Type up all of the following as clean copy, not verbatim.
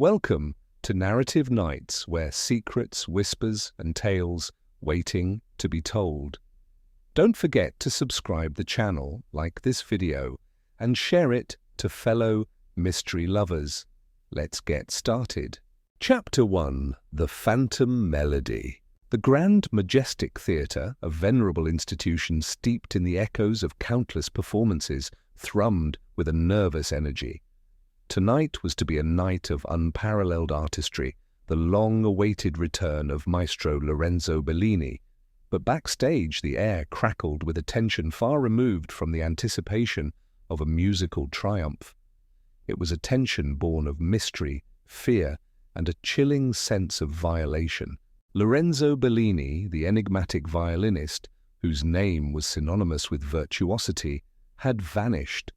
Welcome to Narrative Nights, where secrets, whispers, and tales waiting to be told. Don't forget to subscribe the channel, like this video, and share it to fellow mystery lovers. Let's get started. Chapter 1. The Phantom Melody. The grand, majestic theatre, a venerable institution steeped in the echoes of countless performances, thrummed with a nervous energy. Tonight was to be a night of unparalleled artistry, the long-awaited return of Maestro Lorenzo Bellini. But backstage the air crackled with a tension far removed from the anticipation of a musical triumph. It was a tension born of mystery, fear, and a chilling sense of violation. Lorenzo Bellini, the enigmatic violinist, whose name was synonymous with virtuosity, had vanished.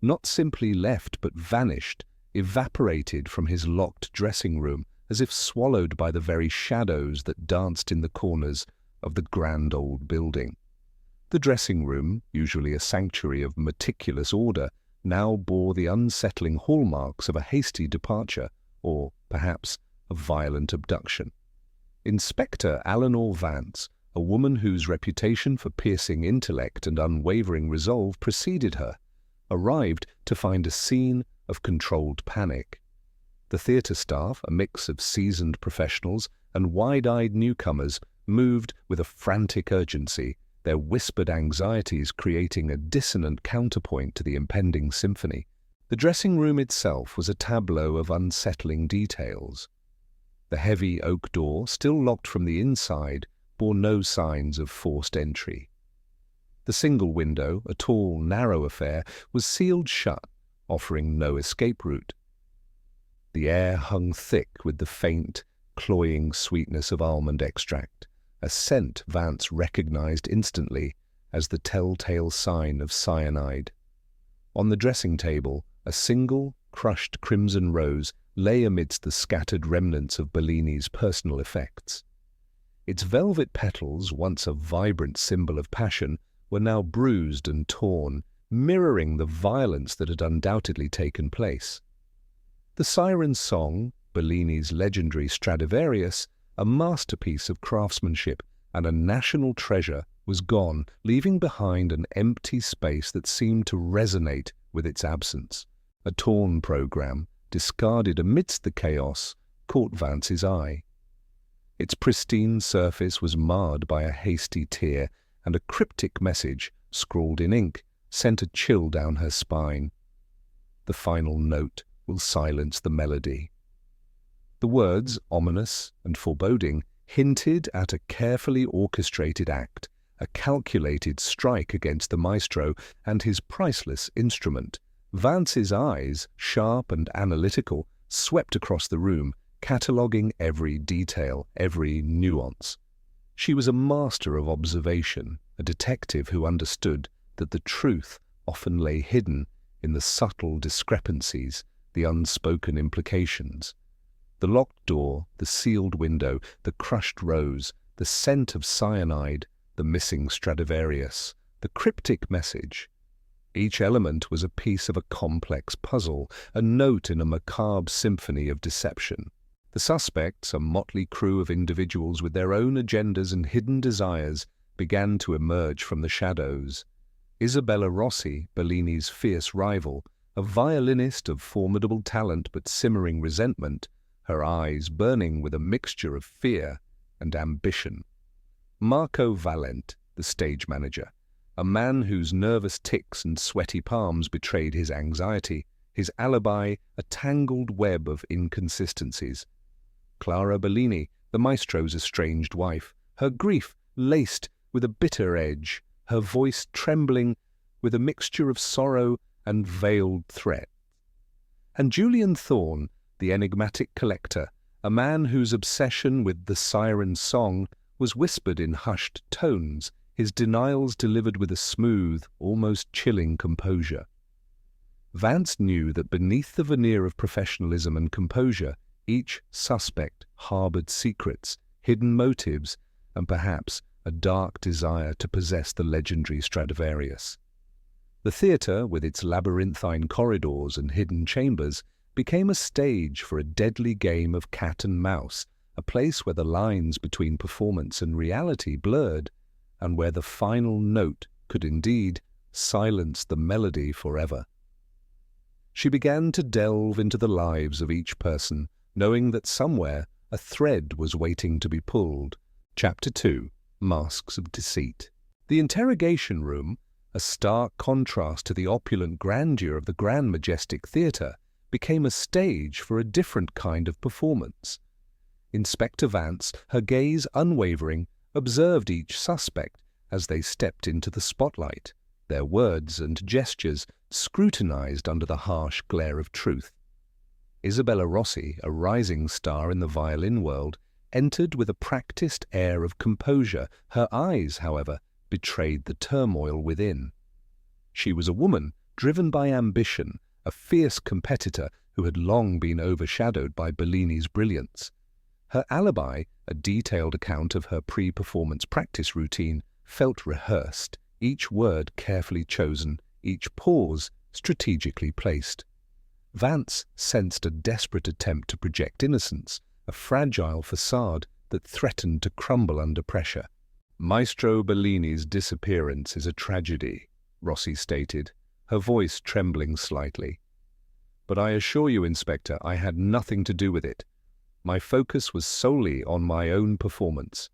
Not simply left, but vanished, evaporated from his locked dressing room, as if swallowed by the very shadows that danced in the corners of the grand old building. The dressing room, usually a sanctuary of meticulous order, now bore the unsettling hallmarks of a hasty departure, or, perhaps, a violent abduction. Inspector Eleanor Vance, a woman whose reputation for piercing intellect and unwavering resolve preceded her, arrived to find a scene of controlled panic. The theatre staff, a mix of seasoned professionals and wide-eyed newcomers, moved with a frantic urgency, their whispered anxieties creating a dissonant counterpoint to the impending symphony. The dressing room itself was a tableau of unsettling details. The heavy oak door, still locked from the inside, bore no signs of forced entry. The single window, a tall, narrow affair, was sealed shut, offering no escape route. The air hung thick with the faint, cloying sweetness of almond extract, a scent Vance recognized instantly as the telltale sign of cyanide. On the dressing table, a single, crushed crimson rose lay amidst the scattered remnants of Bellini's personal effects. Its velvet petals, once a vibrant symbol of passion, were now bruised and torn, mirroring the violence that had undoubtedly taken place. The Siren's Song, Bellini's legendary Stradivarius, a masterpiece of craftsmanship and a national treasure, was gone, leaving behind an empty space that seemed to resonate with its absence. A torn program, discarded amidst the chaos, caught Vance's eye. Its pristine surface was marred by a hasty tear, and a cryptic message, scrawled in ink, sent a chill down her spine. The final note will silence the melody. The words, ominous and foreboding, hinted at a carefully orchestrated act, a calculated strike against the maestro and his priceless instrument. Vance's eyes, sharp and analytical, swept across the room, cataloguing every detail, every nuance. She was a master of observation, a detective who understood that the truth often lay hidden in the subtle discrepancies, the unspoken implications. The locked door, the sealed window, the crushed rose, the scent of cyanide, the missing Stradivarius, the cryptic message. Each element was a piece of a complex puzzle, a note in a macabre symphony of deception. The suspects, a motley crew of individuals with their own agendas and hidden desires, began to emerge from the shadows. Isabella Rossi, Bellini's fierce rival, a violinist of formidable talent but simmering resentment, her eyes burning with a mixture of fear and ambition. Marco Valent, the stage manager, a man whose nervous tics and sweaty palms betrayed his anxiety, his alibi a tangled web of inconsistencies. Clara Bellini, the maestro's estranged wife, her grief laced with a bitter edge, her voice trembling with a mixture of sorrow and veiled threat. And Julian Thorne, the enigmatic collector, a man whose obsession with the Siren's Song was whispered in hushed tones, his denials delivered with a smooth, almost chilling composure. Vance knew that beneath the veneer of professionalism and composure, each suspect harbored secrets, hidden motives, and perhaps a dark desire to possess the legendary Stradivarius. The theatre, with its labyrinthine corridors and hidden chambers, became a stage for a deadly game of cat and mouse, a place where the lines between performance and reality blurred, and where the final note could indeed silence the melody forever. She began to delve into the lives of each person, knowing that somewhere a thread was waiting to be pulled. Chapter 2. Masks of Deceit. The interrogation room, a stark contrast to the opulent grandeur of the Grand Majestic Theatre, became a stage for a different kind of performance. Inspector Vance, her gaze unwavering, observed each suspect as they stepped into the spotlight, their words and gestures scrutinized under the harsh glare of truth. Isabella Rossi, a rising star in the violin world, entered with a practiced air of composure. Her eyes, however, betrayed the turmoil within. She was a woman driven by ambition, a fierce competitor who had long been overshadowed by Bellini's brilliance. Her alibi, a detailed account of her pre-performance practice routine, felt rehearsed, each word carefully chosen, each pause strategically placed. Vance sensed a desperate attempt to project innocence, a fragile facade that threatened to crumble under pressure. "Maestro Bellini's disappearance is a tragedy," Rossi stated, her voice trembling slightly. "But I assure you, Inspector, I had nothing to do with it. My focus was solely on my own performance."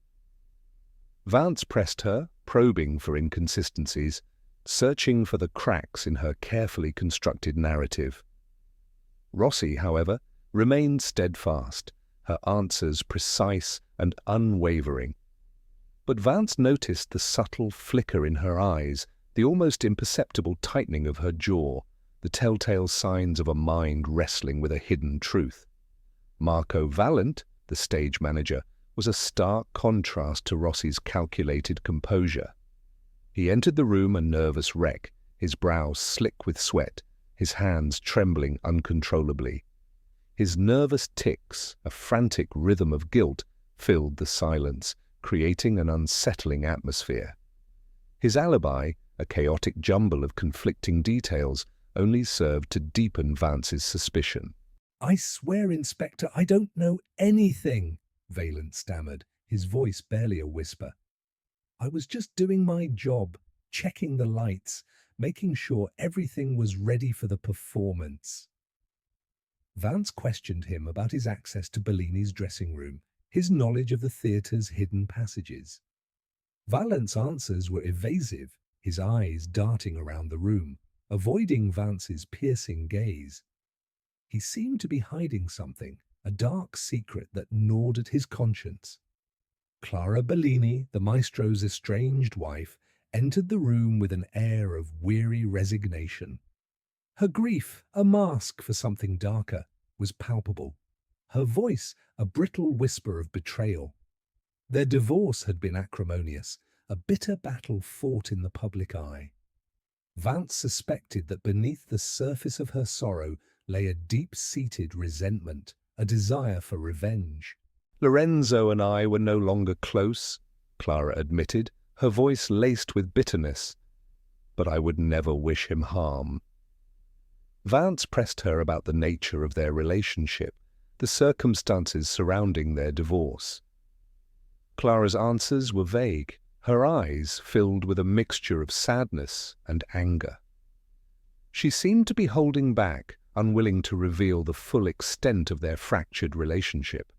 Vance pressed her, probing for inconsistencies, searching for the cracks in her carefully constructed narrative. Rossi, however, remained steadfast, her answers precise and unwavering. But Vance noticed the subtle flicker in her eyes, the almost imperceptible tightening of her jaw, the telltale signs of a mind wrestling with a hidden truth. Marco Valent, the stage manager, was a stark contrast to Rossi's calculated composure. He entered the room a nervous wreck, his brow slick with sweat, his hands trembling uncontrollably. His nervous tics, a frantic rhythm of guilt, filled the silence, creating an unsettling atmosphere. His alibi, a chaotic jumble of conflicting details, only served to deepen Vance's suspicion. "I swear, Inspector, I don't know anything," Valent stammered, his voice barely a whisper. "I was just doing my job, checking the lights, making sure everything was ready for the performance." Vance questioned him about his access to Bellini's dressing room, his knowledge of the theatre's hidden passages. Valent's answers were evasive, his eyes darting around the room, avoiding Vance's piercing gaze. He seemed to be hiding something, a dark secret that gnawed at his conscience. Clara Bellini, the maestro's estranged wife, entered the room with an air of weary resignation. Her grief, a mask for something darker, was palpable. Her voice, a brittle whisper of betrayal. Their divorce had been acrimonious, a bitter battle fought in the public eye. Vance suspected that beneath the surface of her sorrow lay a deep-seated resentment, a desire for revenge. "Lorenzo and I were no longer close," Clara admitted, her voice laced with bitterness. "But I would never wish him harm." Vance pressed her about the nature of their relationship, the circumstances surrounding their divorce. Clara's answers were vague, her eyes filled with a mixture of sadness and anger. She seemed to be holding back, unwilling to reveal the full extent of their fractured relationship.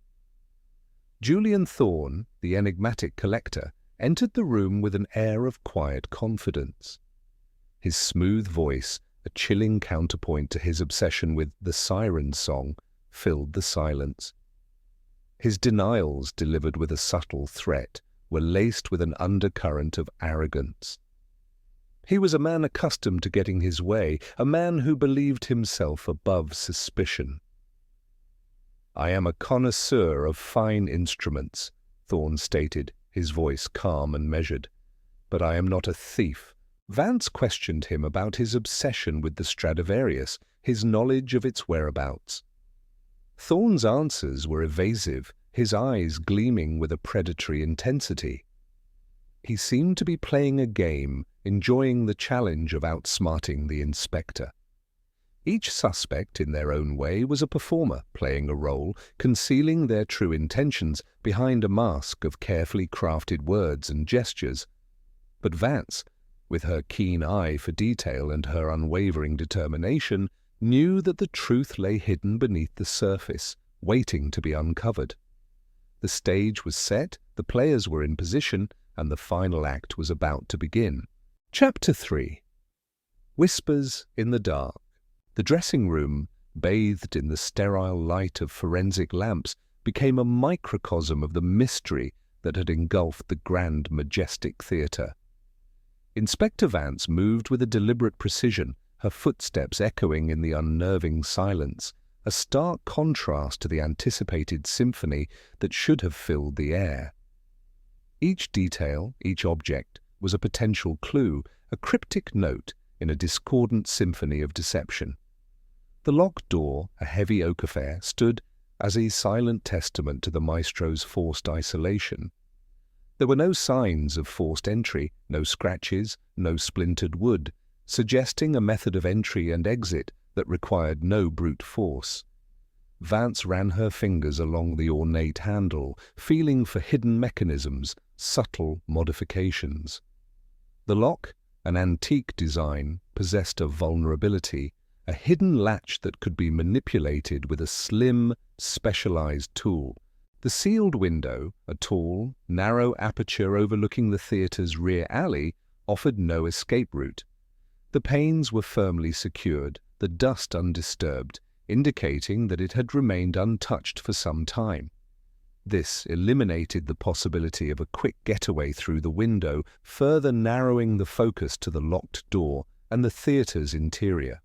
Julian Thorne, the enigmatic collector, entered the room with an air of quiet confidence. His smooth voice, a chilling counterpoint to his obsession with the siren song, filled the silence. His denials, delivered with a subtle threat, were laced with an undercurrent of arrogance. He was a man accustomed to getting his way, a man who believed himself above suspicion. "I am a connoisseur of fine instruments," Thorne stated, his voice calm and measured. "But I am not a thief." Vance questioned him about his obsession with the Stradivarius, his knowledge of its whereabouts. Thorne's answers were evasive, his eyes gleaming with a predatory intensity. He seemed to be playing a game, enjoying the challenge of outsmarting the inspector. Each suspect, in their own way, was a performer, playing a role, concealing their true intentions behind a mask of carefully crafted words and gestures. But Vance, with her keen eye for detail and her unwavering determination, knew that the truth lay hidden beneath the surface, waiting to be uncovered. The stage was set, the players were in position, and the final act was about to begin. Chapter 3. Whispers in the Dark. The dressing room, bathed in the sterile light of forensic lamps, became a microcosm of the mystery that had engulfed the grand, majestic theatre. Inspector Vance moved with a deliberate precision, her footsteps echoing in the unnerving silence, a stark contrast to the anticipated symphony that should have filled the air. Each detail, each object, was a potential clue, a cryptic note in a discordant symphony of deception. The locked door, a heavy oak affair, stood as a silent testament to the maestro's forced isolation. There were no signs of forced entry, no scratches, no splintered wood, suggesting a method of entry and exit that required no brute force. Vance ran her fingers along the ornate handle, feeling for hidden mechanisms, subtle modifications. The lock, an antique design, possessed a vulnerability, a hidden latch that could be manipulated with a slim, specialized tool. The sealed window, a tall, narrow aperture overlooking the theatre's rear alley, offered no escape route. The panes were firmly secured, the dust undisturbed, indicating that it had remained untouched for some time. This eliminated the possibility of a quick getaway through the window, further narrowing the focus to the locked door and the theatre's interior.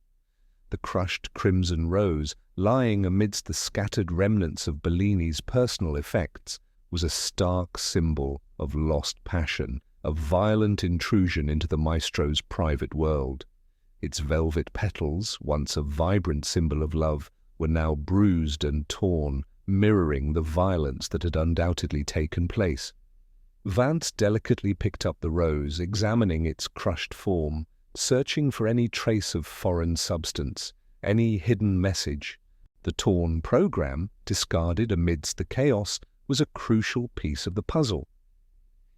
The crushed crimson rose, lying amidst the scattered remnants of Bellini's personal effects, was a stark symbol of lost passion, of violent intrusion into the maestro's private world. Its velvet petals, once a vibrant symbol of love, were now bruised and torn, mirroring the violence that had undoubtedly taken place. Vance delicately picked up the rose, examining its crushed form, searching for any trace of foreign substance, any hidden message. The torn program, discarded amidst the chaos, was a crucial piece of the puzzle.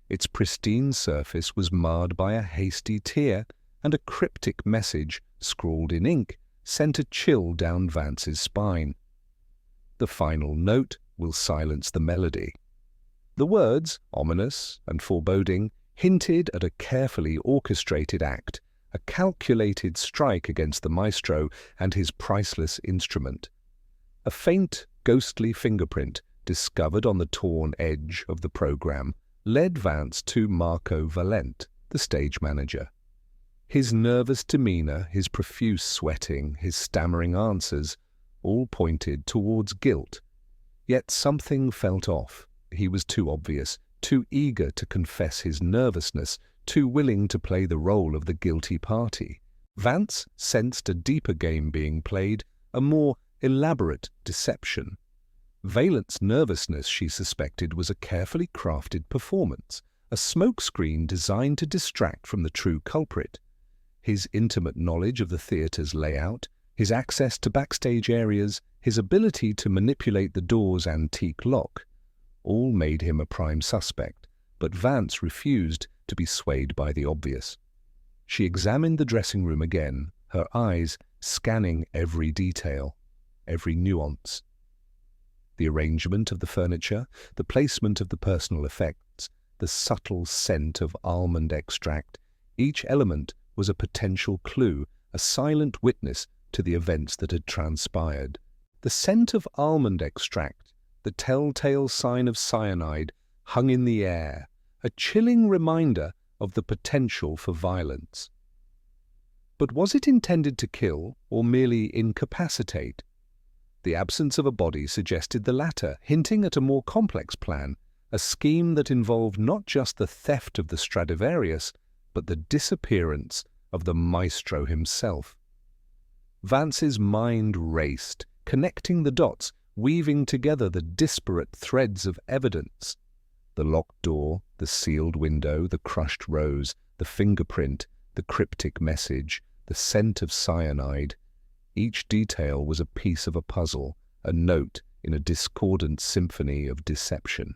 Its pristine surface was marred by a hasty tear, and a cryptic message, scrawled in ink, sent a chill down Vance's spine. The final note will silence the melody. The words, ominous and foreboding, hinted at a carefully orchestrated act, a calculated strike against the maestro and his priceless instrument. A faint, ghostly fingerprint, discovered on the torn edge of the program, led Vance to Marco Valente, the stage manager. His nervous demeanor, his profuse sweating, his stammering answers, all pointed towards guilt. Yet something felt off. He was too obvious, too eager to confess his nervousness, too willing to play the role of the guilty party. Vance sensed a deeper game being played, a more elaborate deception. Valente's nervousness, she suspected, was a carefully crafted performance, a smokescreen designed to distract from the true culprit. His intimate knowledge of the theatre's layout, his access to backstage areas, his ability to manipulate the door's antique lock, all made him a prime suspect, but Vance refused to be swayed by the obvious. She examined the dressing room again, her eyes scanning every detail, every nuance. The arrangement of the furniture, the placement of the personal effects, the subtle scent of almond extract, each element was a potential clue, a silent witness to the events that had transpired. The scent of almond extract, the telltale sign of cyanide, hung in the air, a chilling reminder of the potential for violence. But was it intended to kill or merely incapacitate? The absence of a body suggested the latter, hinting at a more complex plan, a scheme that involved not just the theft of the Stradivarius, but the disappearance of the maestro himself. Vance's mind raced, connecting the dots, weaving together the disparate threads of evidence. The locked door, the sealed window, the crushed rose, the fingerprint, the cryptic message, the scent of cyanide. Each detail was a piece of a puzzle, a note in a discordant symphony of deception.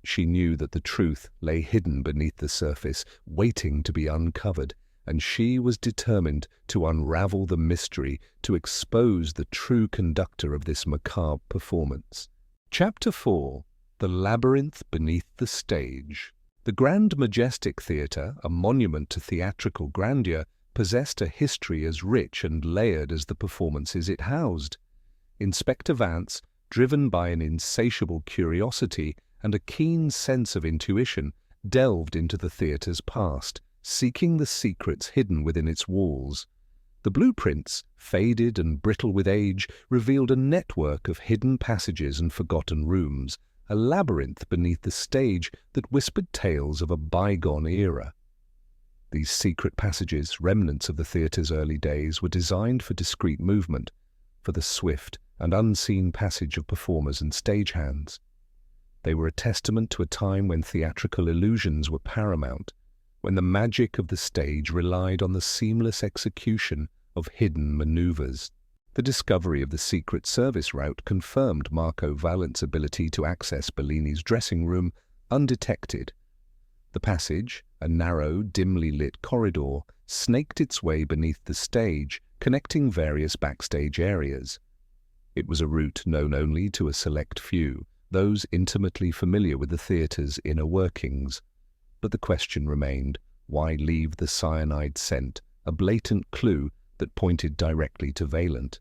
She knew that the truth lay hidden beneath the surface, waiting to be uncovered, and she was determined to unravel the mystery, to expose the true conductor of this macabre performance. Chapter 4. The Labyrinth Beneath the Stage. The Grand Majestic Theatre, a monument to theatrical grandeur, possessed a history as rich and layered as the performances it housed. Inspector Vance, driven by an insatiable curiosity and a keen sense of intuition, delved into the theatre's past, seeking the secrets hidden within its walls. The blueprints, faded and brittle with age, revealed a network of hidden passages and forgotten rooms, a labyrinth beneath the stage that whispered tales of a bygone era. These secret passages, remnants of the theatre's early days, were designed for discreet movement, for the swift and unseen passage of performers and stagehands. They were a testament to a time when theatrical illusions were paramount, when the magic of the stage relied on the seamless execution of hidden maneuvers. The discovery of the Secret Service route confirmed Marco Valent's ability to access Bellini's dressing room undetected. The passage, a narrow, dimly lit corridor, snaked its way beneath the stage, connecting various backstage areas. It was a route known only to a select few, those intimately familiar with the theatre's inner workings. But the question remained, why leave the cyanide scent, a blatant clue that pointed directly to Valant?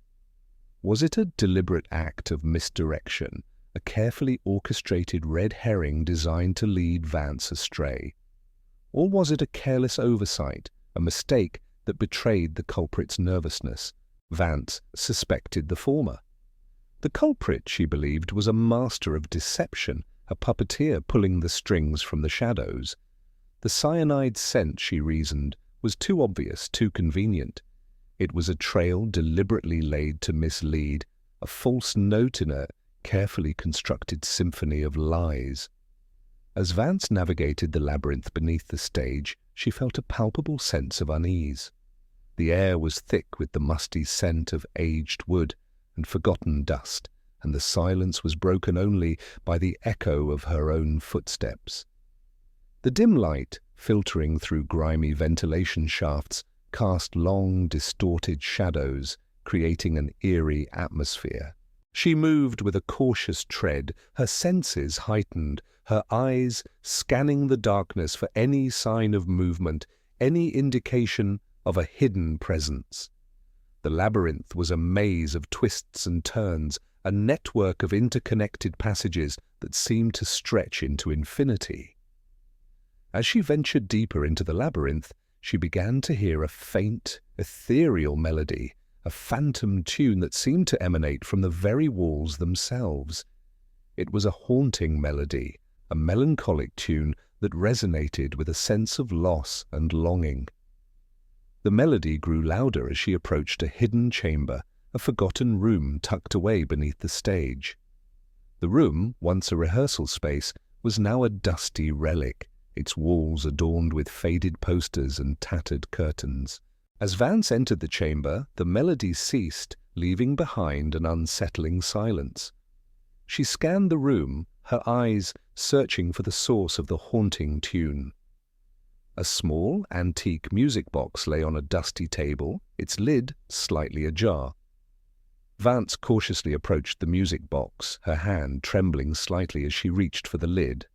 Was it a deliberate act of misdirection, a carefully orchestrated red herring designed to lead Vance astray? Or was it a careless oversight, a mistake that betrayed the culprit's nervousness? Vance suspected the former. The culprit, she believed, was a master of deception, a puppeteer pulling the strings from the shadows. The cyanide scent, she reasoned, was too obvious, too convenient. It was a trail deliberately laid to mislead, a false note in a carefully constructed symphony of lies. As Vance navigated the labyrinth beneath the stage, she felt a palpable sense of unease. The air was thick with the musty scent of aged wood and forgotten dust, and the silence was broken only by the echo of her own footsteps. The dim light, filtering through grimy ventilation shafts, cast long, distorted shadows, creating an eerie atmosphere. She moved with a cautious tread, her senses heightened, her eyes scanning the darkness for any sign of movement, any indication of a hidden presence. The labyrinth was a maze of twists and turns, a network of interconnected passages that seemed to stretch into infinity. As she ventured deeper into the labyrinth, she began to hear a faint, ethereal melody, a phantom tune that seemed to emanate from the very walls themselves. It was a haunting melody, a melancholic tune that resonated with a sense of loss and longing. The melody grew louder as she approached a hidden chamber, a forgotten room tucked away beneath the stage. The room, once a rehearsal space, was now a dusty relic, its walls adorned with faded posters and tattered curtains. As Vance entered the chamber, the melody ceased, leaving behind an unsettling silence. She scanned the room, her eyes searching for the source of the haunting tune. A small, antique music box lay on a dusty table, its lid slightly ajar. Vance cautiously approached the music box, her hand trembling slightly as she reached for the lid.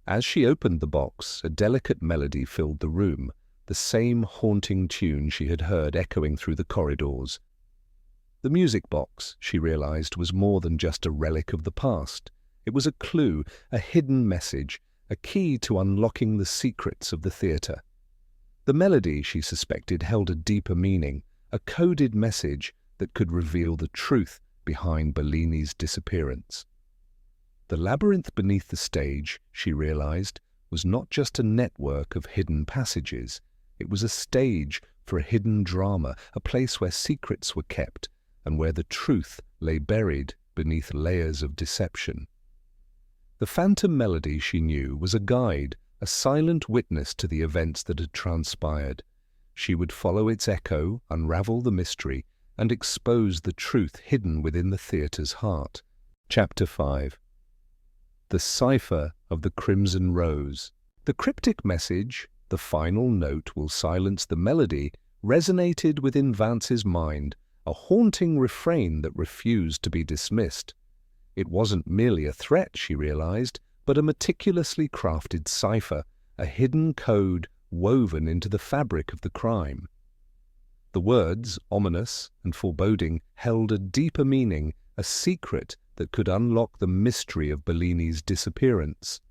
As she opened the box, a delicate melody filled the room, the same haunting tune she had heard echoing through the corridors. The music box, she realized, was more than just a relic of the past. It was a clue, a hidden message, a key to unlocking the secrets of the theatre. The melody, she suspected, held a deeper meaning, a coded message that could reveal the truth behind Bellini's disappearance. The labyrinth beneath the stage, she realized, was not just a network of hidden passages. It was a stage for a hidden drama, a place where secrets were kept and where the truth lay buried beneath layers of deception. The phantom melody, she knew, was a guide, a silent witness to the events that had transpired. She would follow its echo, unravel the mystery, and expose the truth hidden within the theatre's heart. Chapter 5. The Cipher of the Crimson Rose. The cryptic message, "The final note will silence the melody," resonated within Vance's mind, a haunting refrain that refused to be dismissed. It wasn't merely a threat, she realized, but a meticulously crafted cipher, a hidden code woven into the fabric of the crime. The words, ominous and foreboding, held a deeper meaning, a secret that could unlock the mystery of Bellini's disappearance.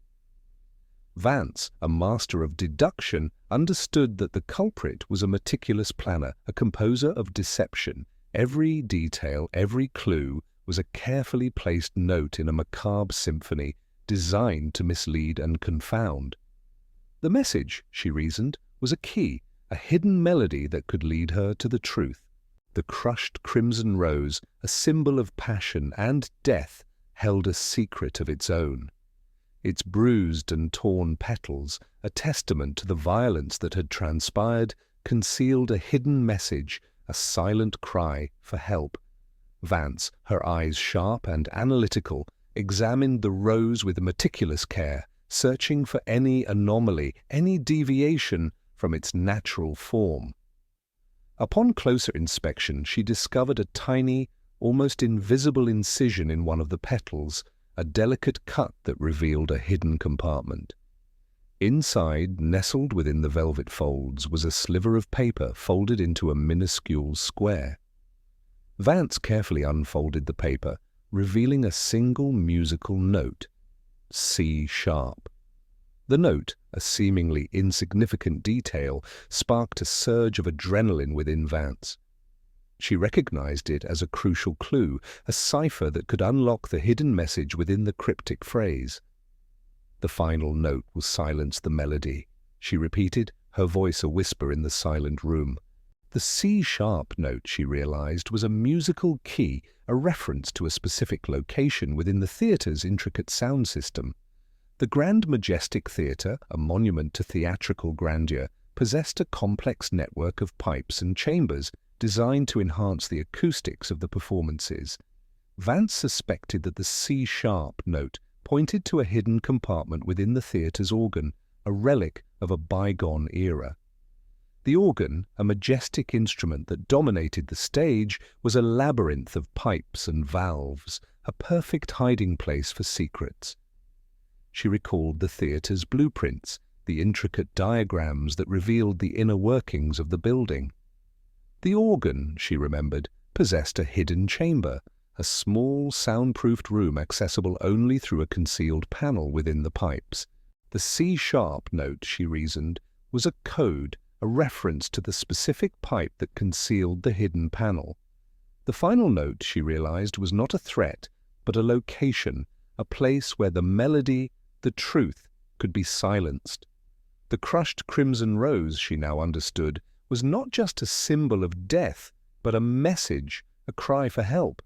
Vance, a master of deduction, understood that the culprit was a meticulous planner, a composer of deception. Every detail, every clue, was a carefully placed note in a macabre symphony designed to mislead and confound. The message, she reasoned, was a key, a hidden melody that could lead her to the truth. The crushed crimson rose, a symbol of passion and death, held a secret of its own. Its bruised and torn petals, a testament to the violence that had transpired, concealed a hidden message, a silent cry for help. Vance, her eyes sharp and analytical, examined the rose with meticulous care, searching for any anomaly, any deviation from its natural form. Upon closer inspection, she discovered a tiny, almost invisible incision in one of the petals, a delicate cut that revealed a hidden compartment. Inside, nestled within the velvet folds, was a sliver of paper folded into a minuscule square. Vance carefully unfolded the paper, revealing a single musical note, C#. The note, a seemingly insignificant detail, sparked a surge of adrenaline within Vance. She recognized it as a crucial clue, a cipher that could unlock the hidden message within the cryptic phrase. "The final note will silence the melody," she repeated, her voice a whisper in the silent room. The C# note, she realized, was a musical key, a reference to a specific location within the theatre's intricate sound system. The Grand Majestic Theatre, a monument to theatrical grandeur, possessed a complex network of pipes and chambers designed to enhance the acoustics of the performances. Vance suspected that the C# note pointed to a hidden compartment within the theatre's organ, a relic of a bygone era. The organ, a majestic instrument that dominated the stage, was a labyrinth of pipes and valves, a perfect hiding place for secrets. She recalled the theatre's blueprints, the intricate diagrams that revealed the inner workings of the building. The organ, she remembered, possessed a hidden chamber, a small, soundproofed room accessible only through a concealed panel within the pipes. The C# note, she reasoned, was a code, a reference to the specific pipe that concealed the hidden panel. The final note, she realized, was not a threat, but a location, a place where the melody, the truth, could be silenced. The crushed crimson rose, she now understood, was not just a symbol of death, but a message, a cry for help.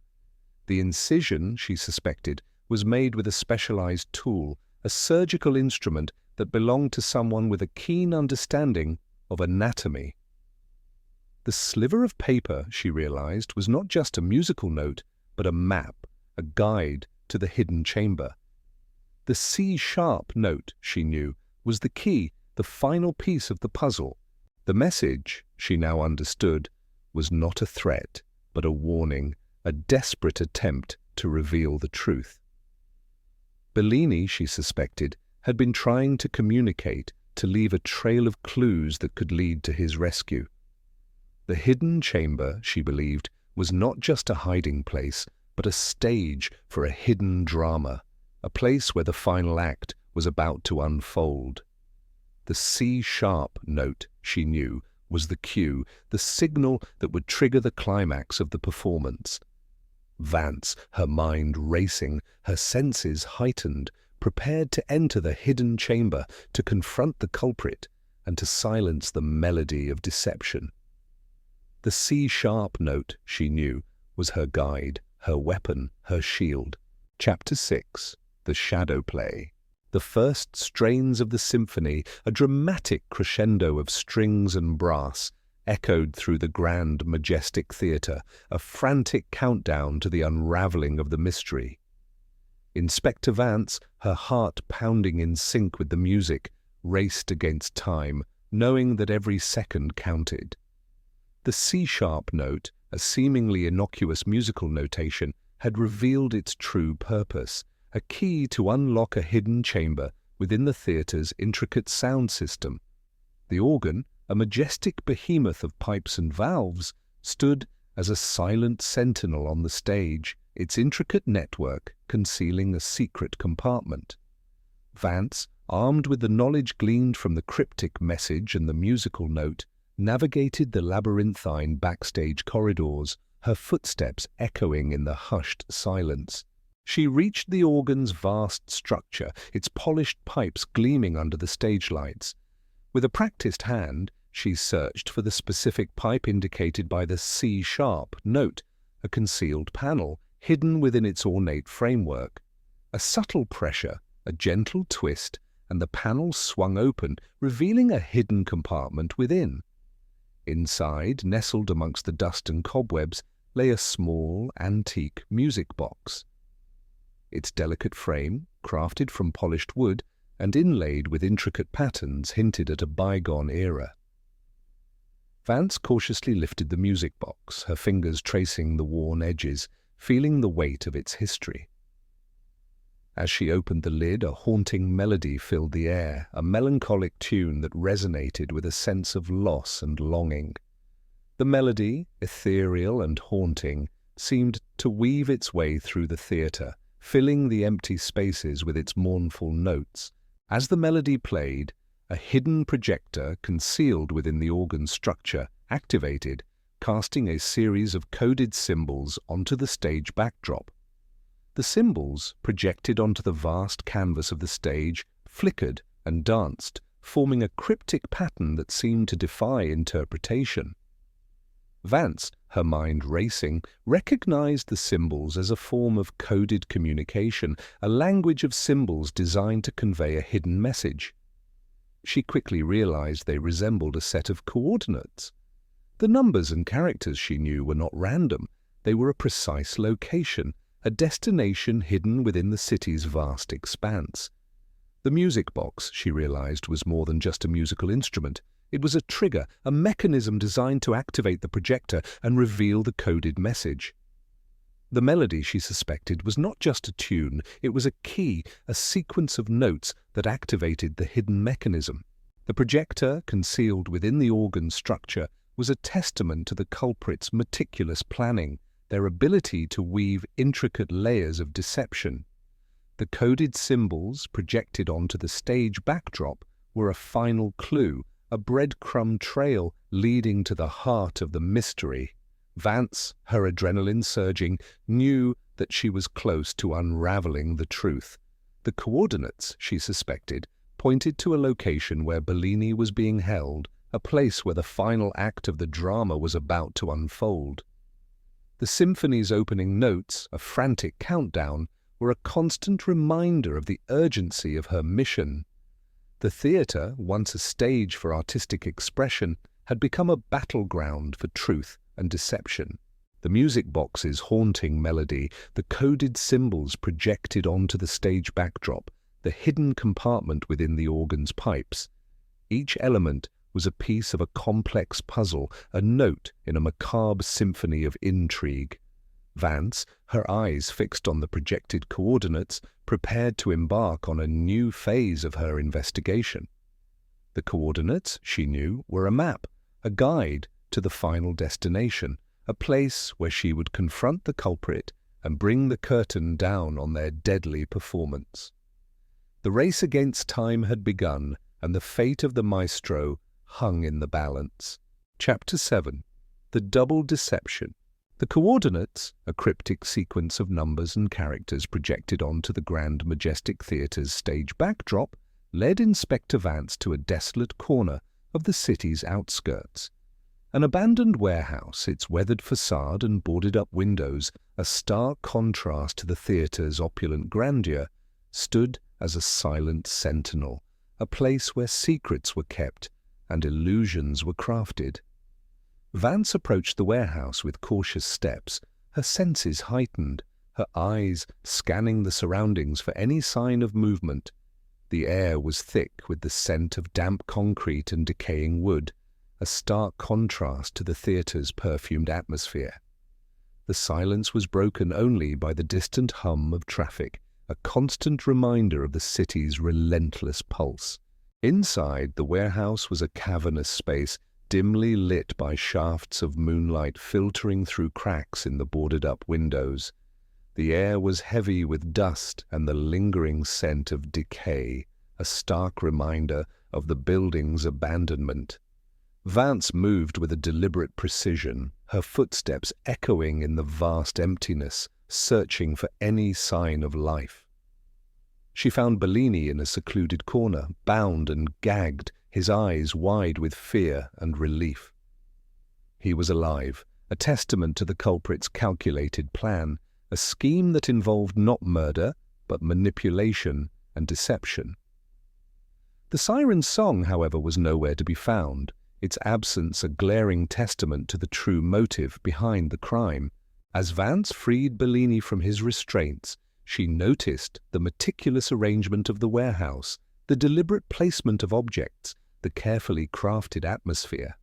The incision, she suspected, was made with a specialized tool, a surgical instrument that belonged to someone with a keen understanding of anatomy. The sliver of paper, she realized, was not just a musical note, but a map, a guide to the hidden chamber. The C# note, she knew, was the key, the final piece of the puzzle. The message, she now understood, was not a threat, but a warning, a desperate attempt to reveal the truth. Bellini, she suspected, had been trying to communicate, to leave a trail of clues that could lead to his rescue. The hidden chamber, she believed, was not just a hiding place, but a stage for a hidden drama, a place where the final act was about to unfold. The C# note, she knew, was the cue, the signal that would trigger the climax of the performance. Vance, her mind racing, her senses heightened, prepared to enter the hidden chamber, to confront the culprit, and to silence the melody of deception. The C# note, she knew, was her guide, her weapon, her shield. Chapter 6. The Shadow Play. The first strains of the symphony, a dramatic crescendo of strings and brass, echoed through the grand, majestic theatre, a frantic countdown to the unraveling of the mystery. Inspector Vance, her heart pounding in sync with the music, raced against time, knowing that every second counted. The C-sharp note, a seemingly innocuous musical notation, had revealed its true purpose, a key to unlock a hidden chamber within the theatre's intricate sound system. The organ, a majestic behemoth of pipes and valves, stood as a silent sentinel on the stage, its intricate network concealing a secret compartment. Vance, armed with the knowledge gleaned from the cryptic message and the musical note, navigated the labyrinthine backstage corridors, her footsteps echoing in the hushed silence. She reached the organ's vast structure, its polished pipes gleaming under the stage lights. With a practiced hand, she searched for the specific pipe indicated by the C-sharp note, a concealed panel hidden within its ornate framework. A subtle pressure, a gentle twist, and the panel swung open, revealing a hidden compartment within. Inside, nestled amongst the dust and cobwebs, lay a small, antique music box. Its delicate frame, crafted from polished wood and inlaid with intricate patterns, hinted at a bygone era. Vance cautiously lifted the music box, her fingers tracing the worn edges, feeling the weight of its history. As she opened the lid, a haunting melody filled the air, a melancholic tune that resonated with a sense of loss and longing. The melody, ethereal and haunting, seemed to weave its way through the theatre, filling the empty spaces with its mournful notes. As the melody played, a hidden projector concealed within the organ's structure activated, casting a series of coded symbols onto the stage backdrop. The symbols, projected onto the vast canvas of the stage, flickered and danced, forming a cryptic pattern that seemed to defy interpretation. Vance, her mind racing, recognized the symbols as a form of coded communication, a language of symbols designed to convey a hidden message. She quickly realized they resembled a set of coordinates. The numbers and characters she knew were not random. They were a precise location, a destination hidden within the city's vast expanse. The music box, she realized, was more than just a musical instrument. It was a trigger, a mechanism designed to activate the projector and reveal the coded message. The melody, she suspected, was not just a tune, it was a key, a sequence of notes that activated the hidden mechanism. The projector, concealed within the organ structure, was a testament to the culprit's meticulous planning, their ability to weave intricate layers of deception. The coded symbols projected onto the stage backdrop were a final clue, a breadcrumb trail leading to the heart of the mystery. Vance, her adrenaline surging, knew that she was close to unraveling the truth. The coordinates, she suspected, pointed to a location where Bellini was being held, a place where the final act of the drama was about to unfold. The symphony's opening notes, a frantic countdown, were a constant reminder of the urgency of her mission. The theatre, once a stage for artistic expression, had become a battleground for truth and deception. The music box's haunting melody, the coded symbols projected onto the stage backdrop, the hidden compartment within the organ's pipes. Each element was a piece of a complex puzzle, a note in a macabre symphony of intrigue. Vance, her eyes fixed on the projected coordinates, prepared to embark on a new phase of her investigation. The coordinates, she knew, were a map, a guide to the final destination, a place where she would confront the culprit and bring the curtain down on their deadly performance. The race against time had begun, and the fate of the maestro hung in the balance. Chapter 7. The Double Deception. The coordinates, a cryptic sequence of numbers and characters projected onto the grand majestic theatre's stage backdrop, led Inspector Vance to a desolate corner of the city's outskirts. An abandoned warehouse, its weathered facade and boarded-up windows, a stark contrast to the theatre's opulent grandeur, stood as a silent sentinel, a place where secrets were kept and illusions were crafted. Vance approached the warehouse with cautious steps, her senses heightened, her eyes scanning the surroundings for any sign of movement. The air was thick with the scent of damp concrete and decaying wood, a stark contrast to the theatre's perfumed atmosphere. The silence was broken only by the distant hum of traffic, a constant reminder of the city's relentless pulse. Inside, the warehouse was a cavernous space, dimly lit by shafts of moonlight filtering through cracks in the boarded-up windows. The air was heavy with dust and the lingering scent of decay, a stark reminder of the building's abandonment. Vance moved with a deliberate precision, her footsteps echoing in the vast emptiness, searching for any sign of life. She found Bellini in a secluded corner, bound and gagged, his eyes wide with fear and relief. He was alive, a testament to the culprit's calculated plan, a scheme that involved not murder, but manipulation and deception. The siren's song, however, was nowhere to be found, its absence a glaring testament to the true motive behind the crime. As Vance freed Bellini from his restraints, she noticed the meticulous arrangement of the warehouse, the deliberate placement of objects, the carefully crafted atmosphere.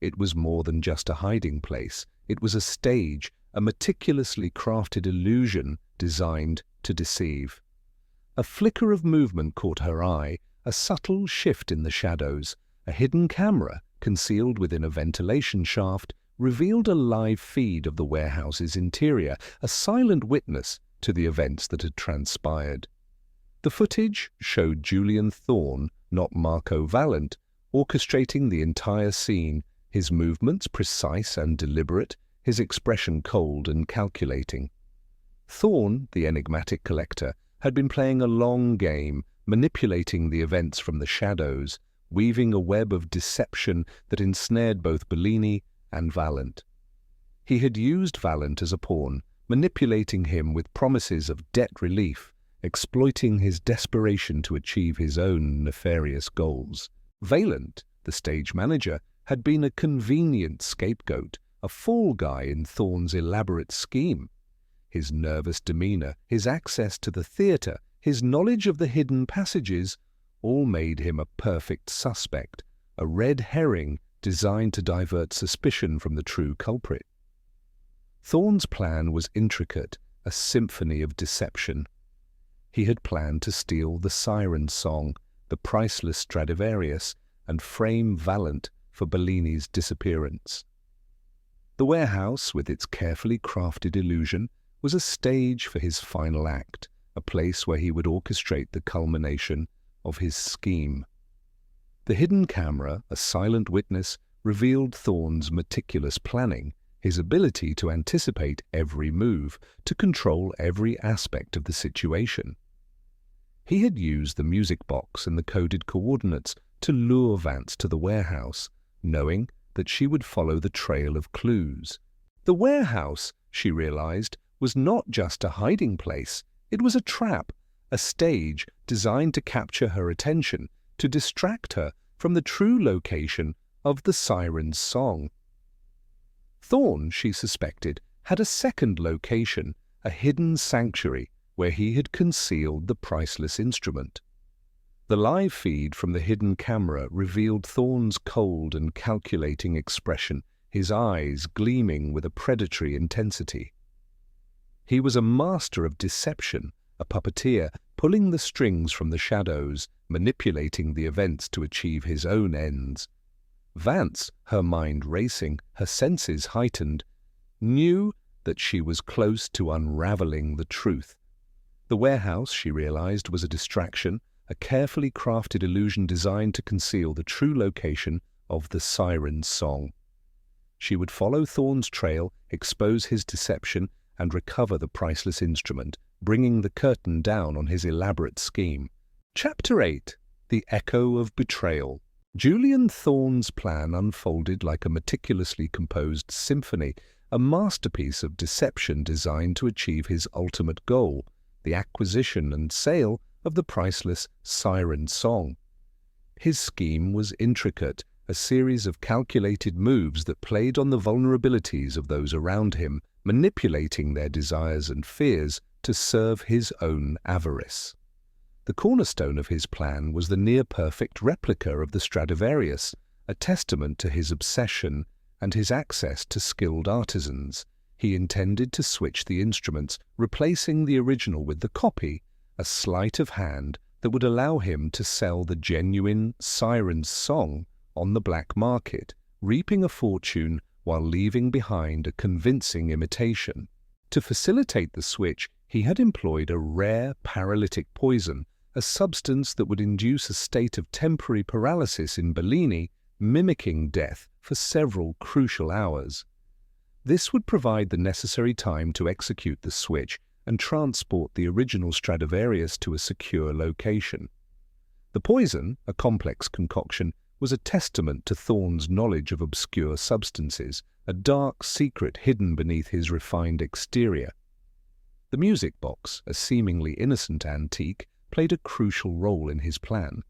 It was more than just a hiding place. It was a stage, a meticulously crafted illusion designed to deceive. A flicker of movement caught her eye, a subtle shift in the shadows. A hidden camera, concealed within a ventilation shaft, revealed a live feed of the warehouse's interior, a silent witness to the events that had transpired. The footage showed Julian Thorne, not Marco Valent, orchestrating the entire scene, his movements precise and deliberate, his expression cold and calculating. Thorne, the enigmatic collector, had been playing a long game, manipulating the events from the shadows, weaving a web of deception that ensnared both Bellini and Valent. He had used Valent as a pawn, manipulating him with promises of debt relief, exploiting his desperation to achieve his own nefarious goals. Valent, the stage manager, had been a convenient scapegoat, a fall guy in Thorne's elaborate scheme. His nervous demeanor, his access to the theatre, his knowledge of the hidden passages, all made him a perfect suspect, a red herring designed to divert suspicion from the true culprit. Thorne's plan was intricate, a symphony of deception. He had planned to steal the siren song, the priceless Stradivarius, and frame Valent for Bellini's disappearance. The warehouse, with its carefully crafted illusion, was a stage for his final act, a place where he would orchestrate the culmination of his scheme. The hidden camera, a silent witness, revealed Thorne's meticulous planning, his ability to anticipate every move, to control every aspect of the situation. He had used the music box and the coded coordinates to lure Vance to the warehouse, knowing that she would follow the trail of clues. The warehouse, she realized, was not just a hiding place. It was a trap, a stage designed to capture her attention, to distract her from the true location of the siren's song. Thorne, she suspected, had a second location, a hidden sanctuary where he had concealed the priceless instrument. The live feed from the hidden camera revealed Thorne's cold and calculating expression, his eyes gleaming with a predatory intensity. He was a master of deception, a puppeteer, pulling the strings from the shadows, manipulating the events to achieve his own ends. Vance, her mind racing, her senses heightened, knew that she was close to unraveling the truth. The warehouse, she realized, was a distraction, a carefully crafted illusion designed to conceal the true location of the siren's song. She would follow Thorne's trail, expose his deception, and recover the priceless instrument, bringing the curtain down on his elaborate scheme. Chapter 8. The Echo of Betrayal. Julian Thorne's plan unfolded like a meticulously composed symphony, a masterpiece of deception designed to achieve his ultimate goal, the acquisition and sale of the priceless siren song. His scheme was intricate, a series of calculated moves that played on the vulnerabilities of those around him, manipulating their desires and fears to serve his own avarice. The cornerstone of his plan was the near-perfect replica of the Stradivarius, a testament to his obsession and his access to skilled artisans. He intended to switch the instruments, replacing the original with the copy, a sleight of hand that would allow him to sell the genuine Siren's song on the black market, reaping a fortune while leaving behind a convincing imitation. To facilitate the switch, he had employed a rare paralytic poison, a substance that would induce a state of temporary paralysis in Bellini, mimicking death for several crucial hours. This would provide the necessary time to execute the switch and transport the original Stradivarius to a secure location. The poison, a complex concoction, was a testament to Thorne's knowledge of obscure substances, a dark secret hidden beneath his refined exterior. The music box, a seemingly innocent antique, played a crucial role in his plan.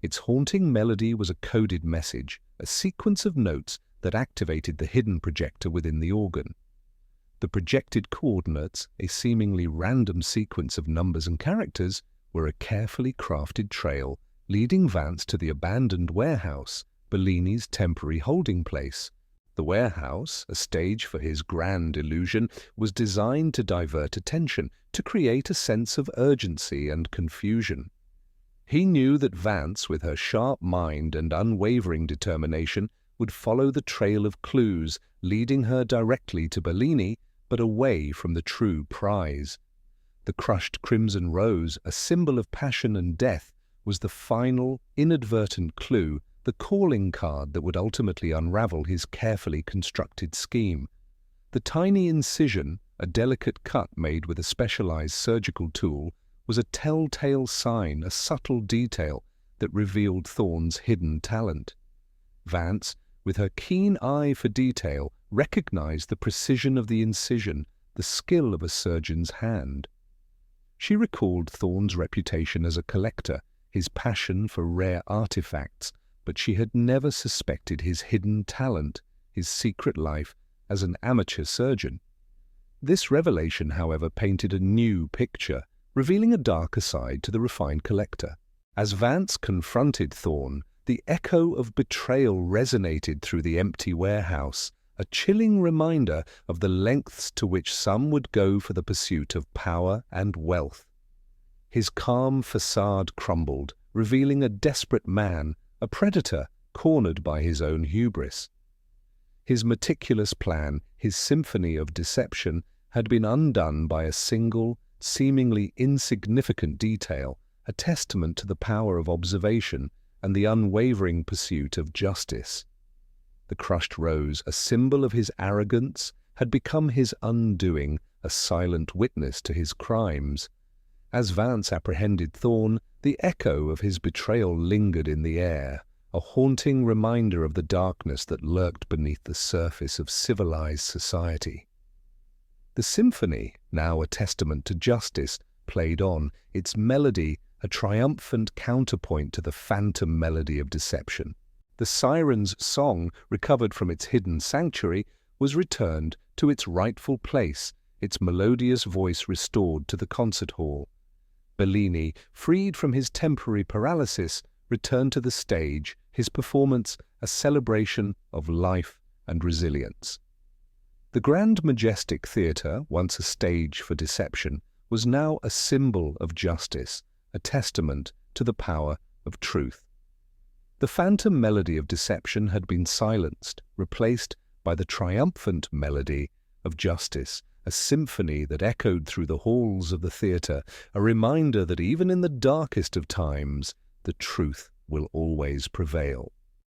Its haunting melody was a coded message, a sequence of notes that activated the hidden projector within the organ. The projected coordinates, a seemingly random sequence of numbers and characters, were a carefully crafted trail leading Vance to the abandoned warehouse, Bellini's temporary holding place. The warehouse, a stage for his grand illusion, was designed to divert attention, to create a sense of urgency and confusion. He knew that Vance, with her sharp mind and unwavering determination, would follow the trail of clues, leading her directly to Bellini, but away from the true prize. The crushed crimson rose, a symbol of passion and death, was the final, inadvertent clue, the calling card that would ultimately unravel his carefully constructed scheme. The tiny incision, a delicate cut made with a specialized surgical tool, was a telltale sign, a subtle detail that revealed Thorne's hidden talent. Vance, with her keen eye for detail, recognized the precision of the incision, the skill of a surgeon's hand. She recalled Thorne's reputation as a collector, his passion for rare artifacts, but she had never suspected his hidden talent, his secret life as an amateur surgeon. This revelation, however, painted a new picture, revealing a darker side to the refined collector. As Vance confronted Thorne, the echo of betrayal resonated through the empty warehouse, a chilling reminder of the lengths to which some would go for the pursuit of power and wealth. His calm facade crumbled, revealing a desperate man, a predator cornered by his own hubris. His meticulous plan, his symphony of deception, had been undone by a single, seemingly insignificant detail, a testament to the power of observation and the unwavering pursuit of justice. The crushed rose, a symbol of his arrogance, had become his undoing, a silent witness to his crimes. As Vance apprehended Thorne, the echo of his betrayal lingered in the air, a haunting reminder of the darkness that lurked beneath the surface of civilized society. The symphony, now a testament to justice, played on, its melody a triumphant counterpoint to the phantom melody of deception. The siren's song, recovered from its hidden sanctuary, was returned to its rightful place, its melodious voice restored to the concert hall. Bellini, freed from his temporary paralysis, returned to the stage, his performance a celebration of life and resilience. The grand majestic theatre, once a stage for deception, was now a symbol of justice, a testament to the power of truth. The phantom melody of deception had been silenced, replaced by the triumphant melody of justice, a symphony that echoed through the halls of the theatre, a reminder that even in the darkest of times, the truth will always prevail.